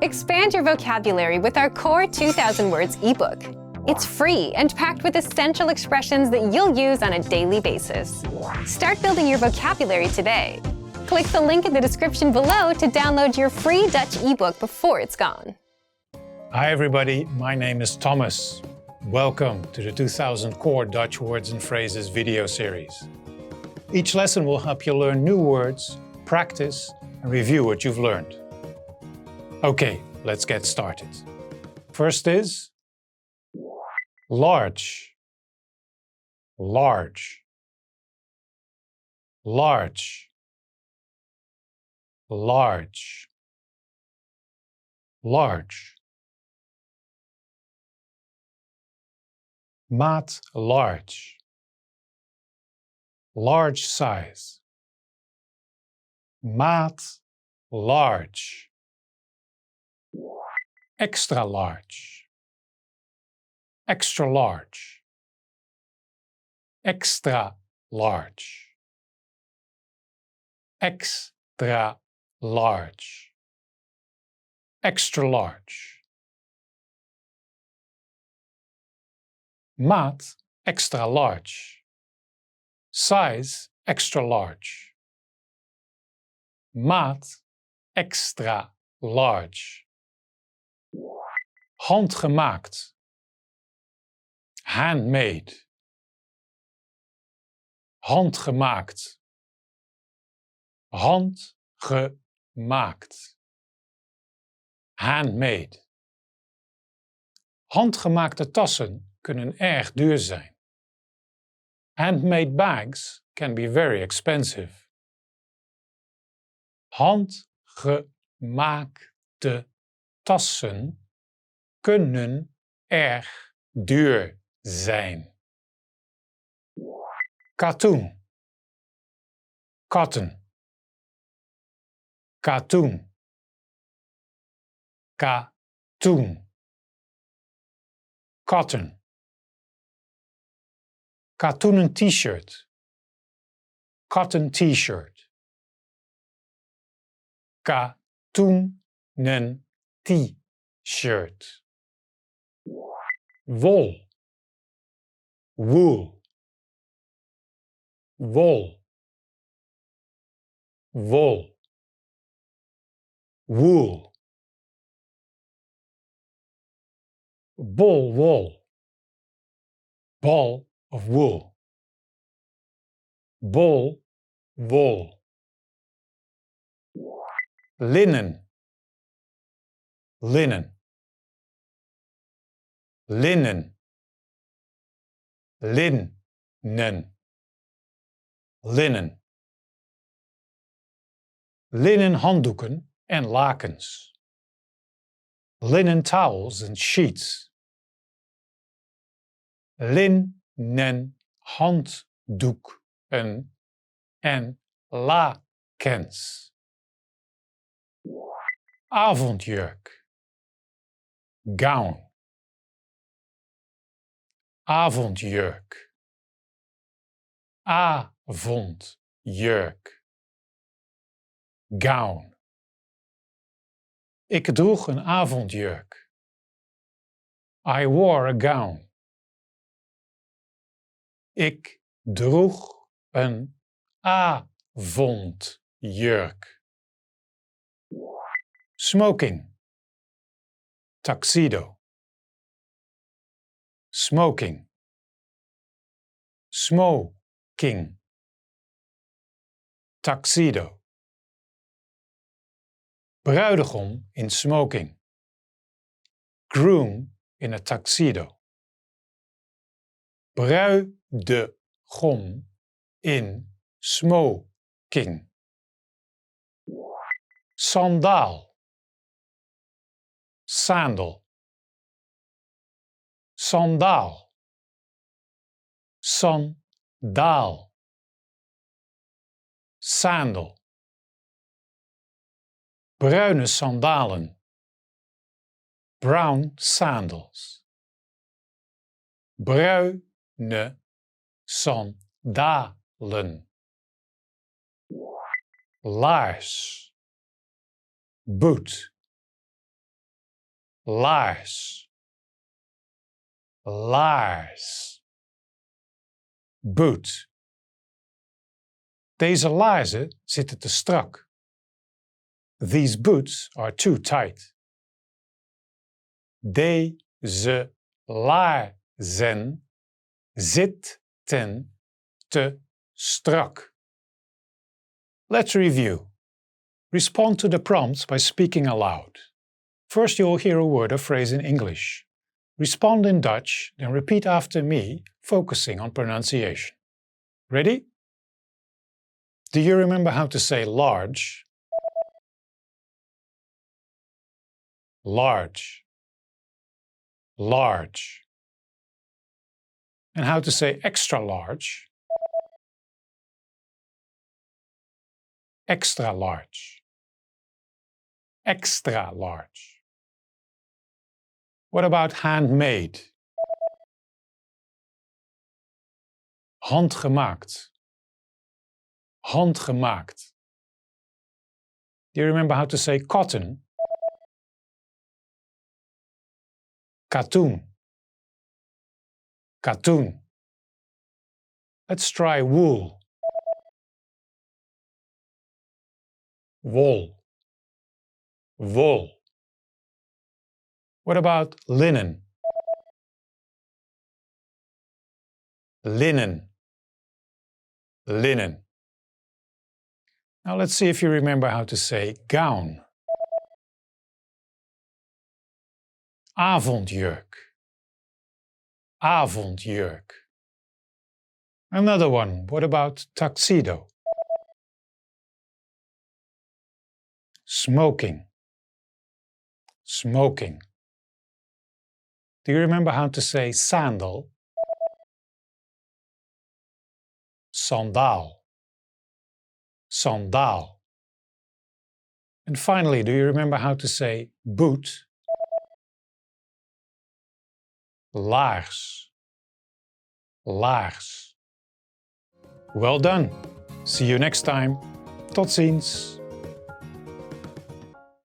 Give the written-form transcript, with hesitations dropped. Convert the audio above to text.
Expand your vocabulary with our Core 2000 Words ebook. It's free and packed with essential expressions that you'll use on a daily basis. Start building your vocabulary today. Click the link in the description below to download your free Dutch ebook before it's gone. Hi everybody, my name is Thomas. Welcome to the 2000 Core Dutch Words and Phrases video series. Each lesson will help you learn new words, practice and review what you've learned. Okay, let's get started. First is large, large, large, large, large. Maat large, large size. Maat large, extra large, extra large, extra large, extra large, extra large. Maat extra large, size extra large. Maat extra large. Handgemaakt, handmade. Handgemaakt, handgemaakt. Handmade. Handgemaakte tassen kunnen erg duur zijn. Handmade bags can be very expensive. Handgemaakte tassen kunnen erg duur zijn. Katoen, cotton, katoen, katoen, cotton. Katoenen t-shirt, cotton t-shirt. Katoenen t-shirt. Wol, wool, wol, wol, wool. Bol wol, ball of wool. Bol wol. Linen, linen, linen, linen, linen. Linnen handdoeken en lakens. Linen towels and sheets. Linnen handdoeken en lakens. Avondjurk, gown. Avondjurk, avondjurk, gown. Ik droeg een avondjurk. I wore a gown. Ik droeg een avondjurk. Smoking, tuxedo. Smoking, smoking, tuxedo. Bruidegom in smoking. Groom in a tuxedo. Bruidegom in smoking. Sandaal, sandal. Sandaal, sandaal. Sandal. Bruine sandalen. Brown sandals. Bruine sandalen. Laars. Boot. laars, laars. Boot. Deze laarzen zitten te strak. These boots are too tight. Deze laarzen zitten te strak. Let's review. Respond to the prompts by speaking aloud. First you'll hear a word or phrase in English. Respond in Dutch, then repeat after me, focusing on pronunciation. Ready? Do you remember how to say large? Large. Large. And how to say extra large? Extra large. Extra large. What about handmade? Handgemaakt. Handgemaakt. Do you remember how to say cotton? Katoen. Katoen. Let's try wool. Wol. Wol. What about linen? Linen. Linen. Now let's see if you remember how to say gown. Avondjurk. Avondjurk. Another one. What about tuxedo? Smoking. Smoking. Do you remember how to say sandal? Sandaal. Sandaal. And finally, do you remember how to say boot? Laars. Laars. Well done. See you next time. Tot ziens.